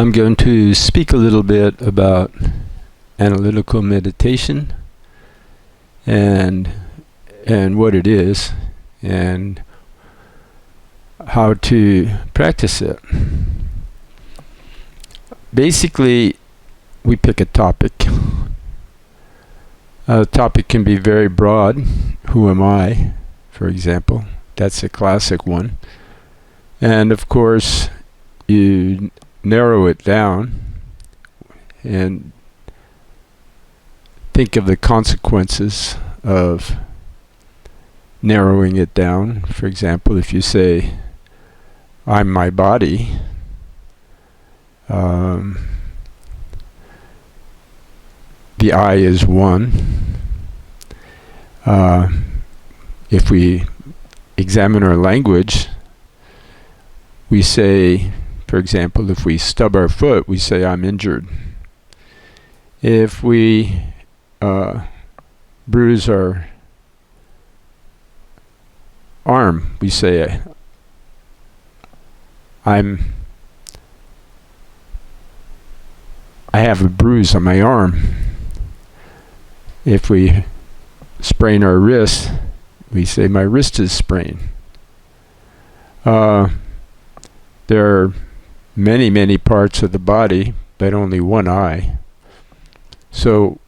I'm going to speak a little bit about analytical meditation and what it is and how to practice it. Basically, we pick a topic. A topic can be very broad. Who am I, for example? That's a classic one. And of course, you narrow it down and think of the consequences of narrowing it down. For example, if you say, I'm my body, the I is one. If we examine our language, we say, for example, if we stub our foot, we say, I'm injured. If we bruise our arm, we say, I have a bruise on my arm. If we sprain our wrist, we say, my wrist is sprained. There are many parts of the body, but only one eye. So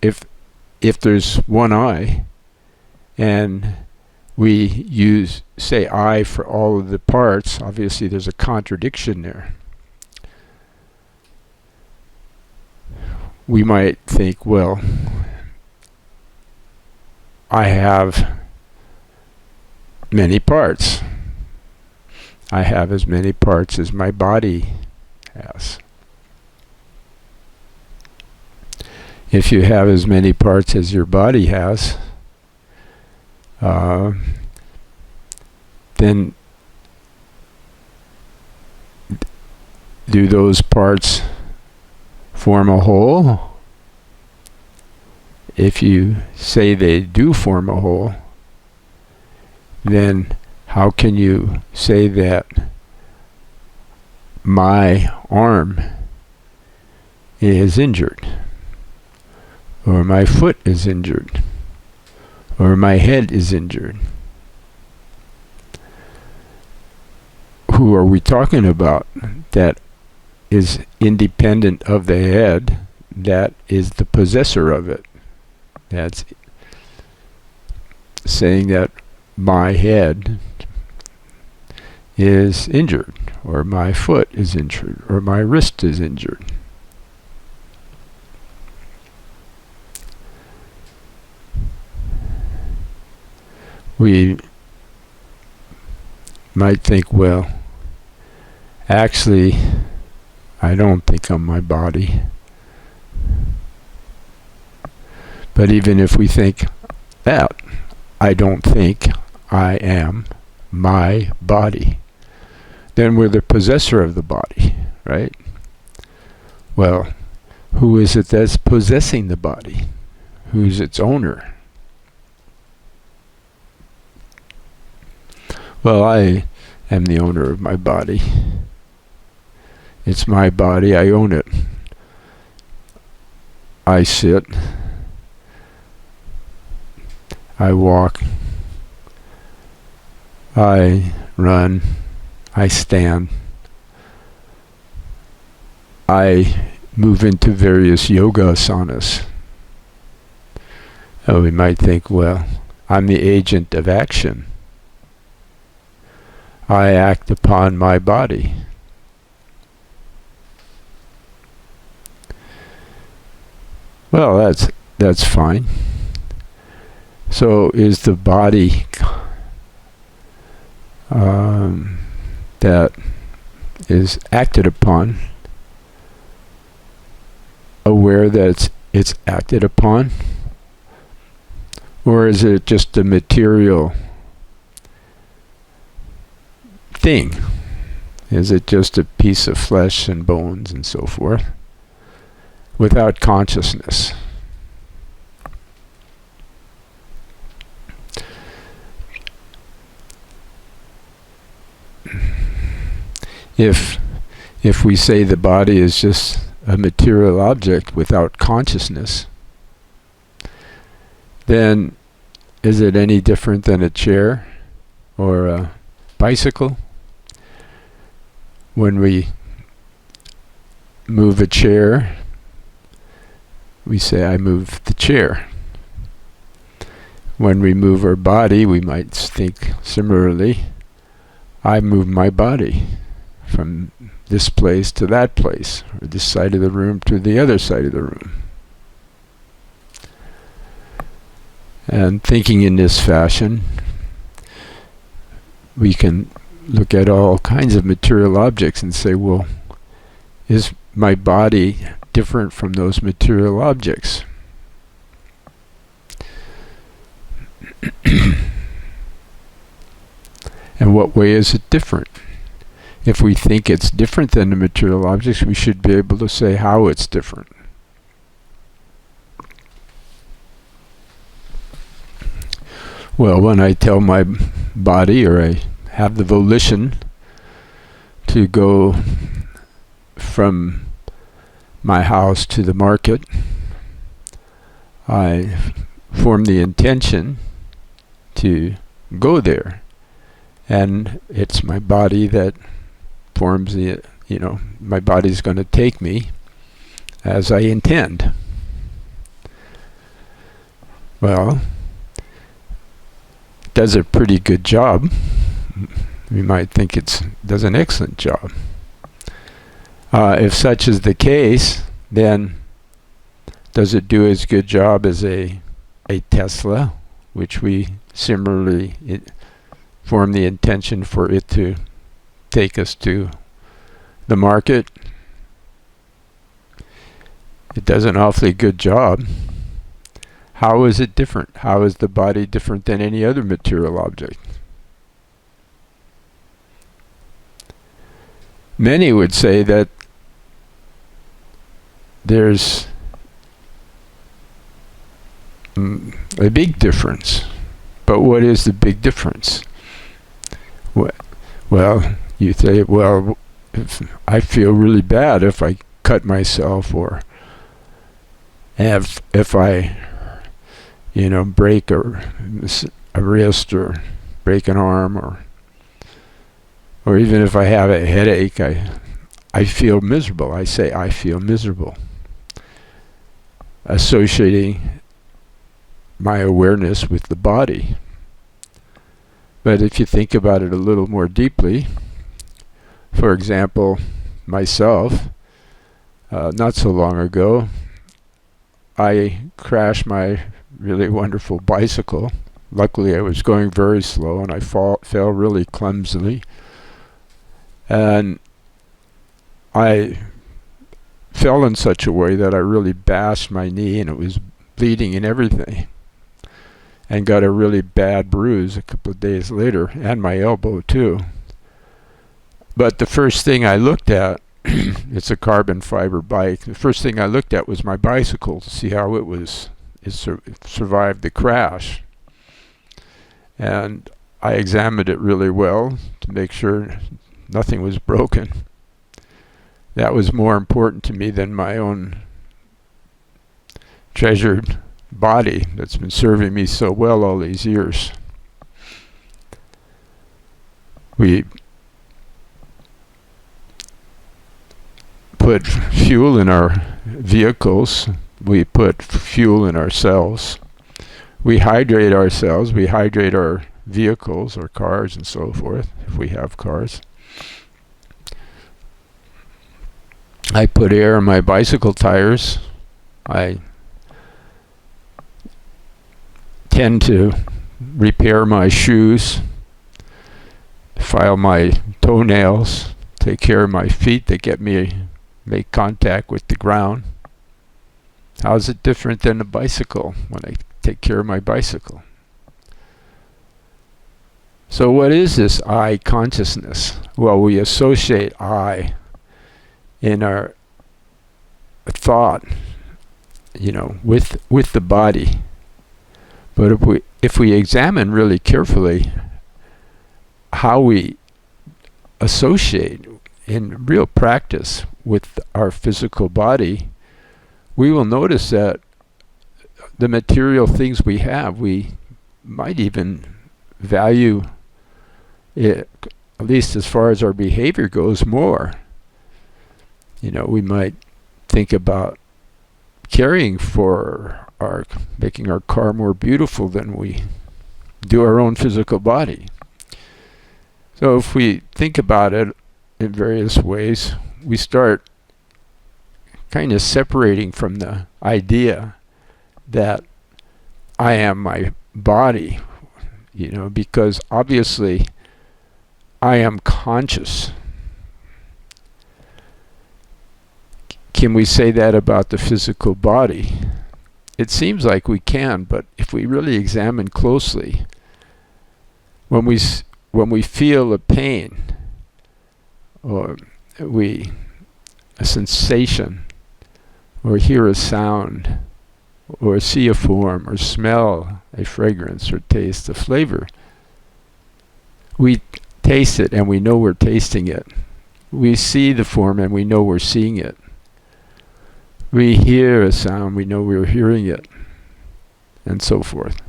if there's one eye and we say I for all of the parts, obviously there's a contradiction there. We might think, well, I have many parts. I have as many parts as my body has. If you have as many parts as your body has, then do those parts form a whole? If you say they do form a whole, then how can you say that my arm is injured, or my foot is injured, or my head is injured? Who are we talking about that is independent of the head, that is the possessor of it? That's saying that my head is injured, or my foot is injured, or my wrist is injured. We might think, well, actually, I don't think I'm my body. But even if we think that, I don't think I am my body, then we're the possessor of the body, right? Well, who is it that's possessing the body? Who's its owner? Well, I am the owner of my body. It's my body, I own it. I sit, I walk, I run, I stand, I move into various yoga asanas. Oh, we might think, well, I'm the agent of action. I act upon my body. Well, that's fine. So is the body that is acted upon aware that it's acted upon? Or is it just a material thing? Is it just a piece of flesh and bones and so forth, without consciousness? If we say the body is just a material object without consciousness, then is it any different than a chair or a bicycle? When we move a chair, we say, I move the chair. When we move our body, we might think similarly, I move my body from this place to that place, or this side of the room to the other side of the room. And thinking in this fashion, we can look at all kinds of material objects and say, well, is my body different from those material objects? And what way is it different? If we think it's different than the material objects, we should be able to say how it's different. Well, when I tell my body, or I have the volition to go from my house to the market, I form the intention to go there. And it's my body that forms the, my body's going to take me as I intend. Well, it does a pretty good job. We might think it does an excellent job. If such is the case, then does it do as good job as a Tesla, which we similarly form the intention for it to take us to the market? It does an awfully good job. How is it different? How is the body different than any other material object? Many would say that there's a big difference. But what is the big difference? Well, you say, well, if I feel really bad if I cut myself, or if I, break a wrist, or break an arm, or even if I have a headache, I feel miserable. I say, I feel miserable, associating my awareness with the body. But if you think about it a little more deeply, for example, myself, not so long ago, I crashed my really wonderful bicycle. Luckily, I was going very slow, and I fell really clumsily. And I fell in such a way that I really bashed my knee, and it was bleeding and everything, and got a really bad bruise a couple of days later, and my elbow too. But the first thing I looked at, it's a carbon fiber bike, the first thing I looked at was my bicycle to see how it survived the crash. And I examined it really well to make sure nothing was broken. That was more important to me than my own treasured body that's been serving me so well all these years. We put fuel in our vehicles. We put fuel in ourselves. We hydrate ourselves. We hydrate our vehicles, our cars, and so forth, if we have cars. I put air in my bicycle tires. I tend to repair my shoes, file my toenails, take care of my feet that make contact with the ground. How is it different than a bicycle when I take care of my bicycle? So what is this I consciousness? Well, we associate I in our thought, with the body. But if we examine really carefully how we associate in real practice with our physical body, we will notice that the material things we have, we might even value it, at least as far as our behavior goes, more. We might think about caring for making our car more beautiful than we do our own physical body. So if we think about it in various ways, we start kind of separating from the idea that I am my body, because obviously I am conscious. Can we say that about the physical body? It seems like we can, but if we really examine closely, when we feel a pain, or a sensation, or hear a sound, or see a form, or smell a fragrance, or taste a flavor, we taste it and we know we're tasting it. We see the form and we know we're seeing it. We hear a sound, we know we're hearing it, and so forth.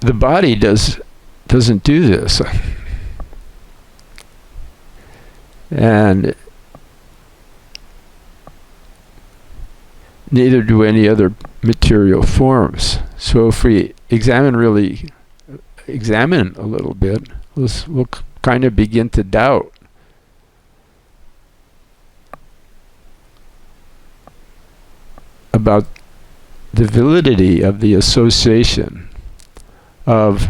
The body doesn't do this. And neither do any other material forms. So if we examine a little bit, we'll kind of begin to doubt about the validity of the association of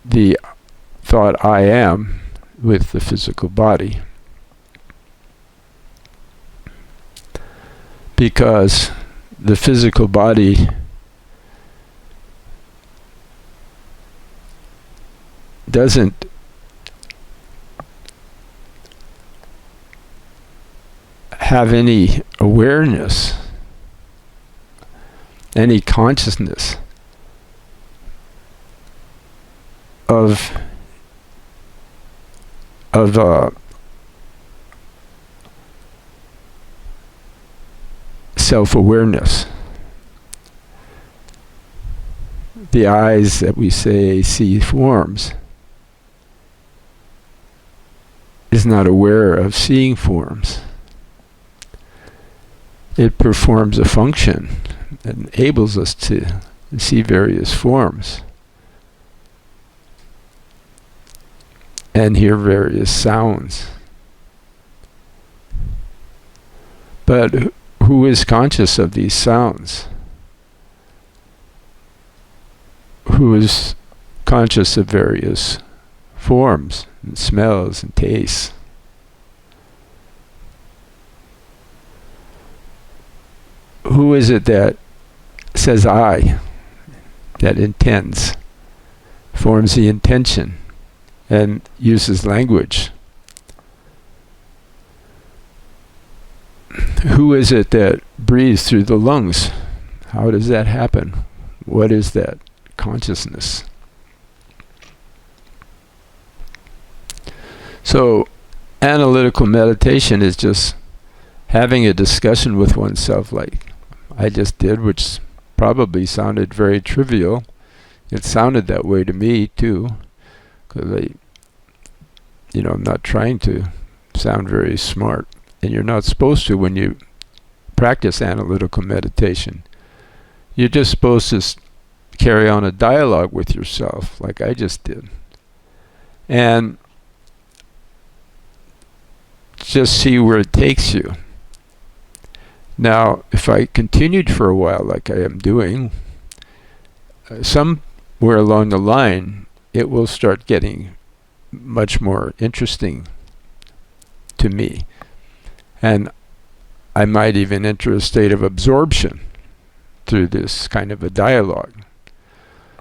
the thought I am with the physical body. Because the physical body doesn't have any awareness, any consciousness of self-awareness. The eyes that we say see forms is not aware of seeing forms. It performs a function that enables us to see various forms and hear various sounds. But who is conscious of these sounds? Who is conscious of various forms and smells and tastes? Who is it that says I, that intends, forms the intention, and uses language? Who is it that breathes through the lungs? How does that happen? What is that consciousness? So, analytical meditation is just having a discussion with oneself like I just did, which probably sounded very trivial. It sounded that way to me too, because I'm not trying to sound very smart. And you're not supposed to when you practice analytical meditation. You're just supposed to carry on a dialogue with yourself, like I just did. And just see where it takes you. Now, if I continued for a while like I am doing, somewhere along the line, it will start getting much more interesting to me. And I might even enter a state of absorption through this kind of a dialogue.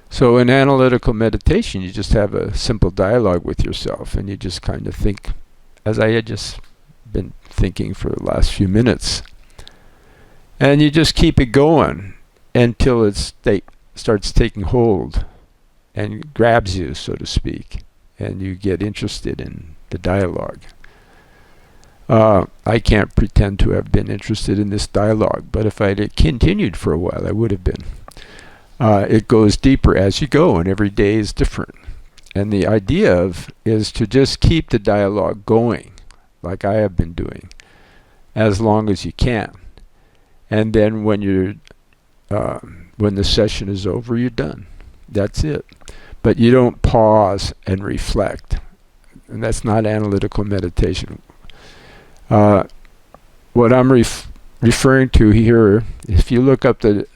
So in analytical meditation, you just have a simple dialogue with yourself, and you just kind of think, as I had just been thinking for the last few minutes. And you just keep it going until it starts taking hold and grabs you, so to speak. and you get interested in the dialogue. I can't pretend to have been interested in this dialogue, but if I had continued for a while, I would have been. It goes deeper as you go, and every day is different. And the idea is to just keep the dialogue going, like I have been doing, as long as you can. And then when the session is over, you're done. That's it. But you don't pause and reflect. And that's not analytical meditation. What I'm referring to here, if you look up the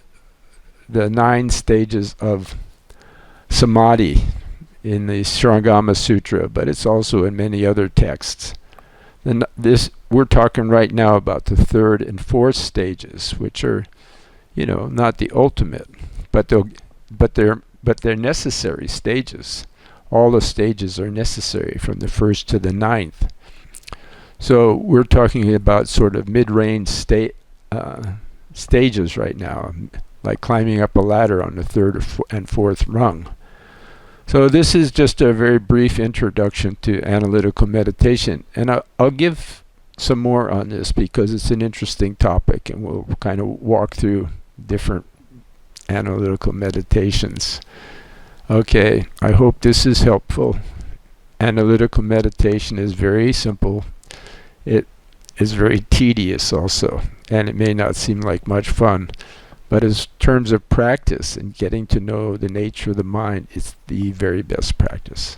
9 stages of samadhi in the Shurangama Sutra, but it's also in many other texts. Then we're talking right now about the 3rd and 4th stages, which are, not the ultimate, but they're necessary stages. All the stages are necessary from the 1st to the 9th. So we're talking about sort of mid-range stages right now, like climbing up a ladder on the 3rd and 4th rung. So this is just a very brief introduction to analytical meditation, and I'll give some more on this because it's an interesting topic, and we'll kind of walk through different analytical meditations. Okay, I hope this is helpful. Analytical meditation is very simple. It is very tedious also, and it may not seem like much fun, but in terms of practice and getting to know the nature of the mind, it's the very best practice.